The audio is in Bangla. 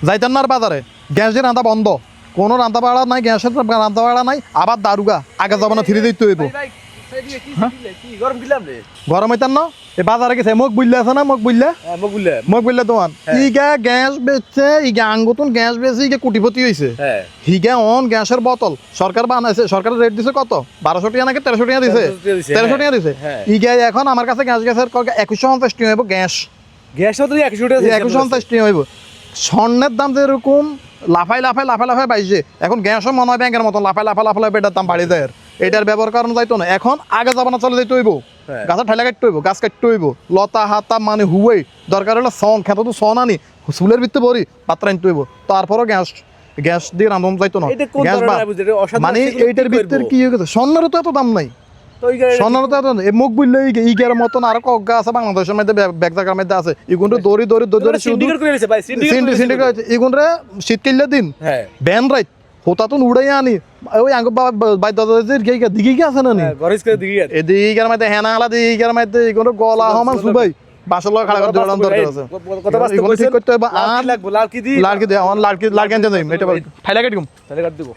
যাইতেন না আর বাজারে গ্যাসের রান্না বন্ধ কোনো রান্না বাড়া নাই গ্যাসের রান্না বাড়া নাই আবার দারুগা আগে যাবো না থ্রি দিতে হইব গরম হইতেন না এই বাজারে গেছে মুখ বুঝলে আছে না মুখ বুঝলে তোমার ইগা গ্যাস বেচছে ইগা আঙ্গুতুন গ্যাস বেচে ইগা কোটিপতি হয়েছে হিগা অন গ্যাসের বোতল সরকার বানাইছে সরকার রেট দিছে কত 1200 টাকা নাকি 1300 টাকা দিছে 1300 টাকা দিছে ইগা এখন আমার কাছে গ্যাসের 2150 টাকা হইব গ্যাস তো 100 টাকা 2150 টাকা হইব স্বর্ণের দাম যেরকম লাফাই বাইছে এখন গ্যাসও মনে হয় ব্যাংকের মতন লাফাই এটার দাম বাড়ি যায় এটার ব্যবহার কারণে যাইতো না এখন আগে যাবো না চলে যাইতে হইব গাছের ঠেলা কাটতে হইব গাছ কাটতে হইব লতা হাতা মানে হুয়েই দরকার হলে সন খেত তো সন আনি চুলের ভিতরে ভরি পাত্র আনতে হইব তারপরও গ্যাস দিয়ে রান্ধন যাইতো না গ্যাস মানে এইটার ভিতরে কি হয়ে গেছে স্বর্ণেরও তো এত দাম নাই স্বর্ণের তো এত মুখ বুঝলে ইগের মতন আরো কগ্গা আছে বাংলাদেশের মধ্যে ব্যাগ জায়গার মধ্যে আছে এগুলো দড়ি এগুলো শীতকালের দিন ব্যান রাইট হোতা তো উড়াই আনি ওই আঙ্গ দিকে কি আছে না এদিকের মধ্যে হেনা আলা দিকের মধ্যে এগুলো গলা হমান সুবাই বাসর লগে খাড়া করে দৌড়ান দরকার আছে এগুলো ঠিক করতে হবে আর লাড়কি দিয়ে আমার লাড়কি আনতে যাই এটা ঠাইলা কাটি তাহলে কাট দিব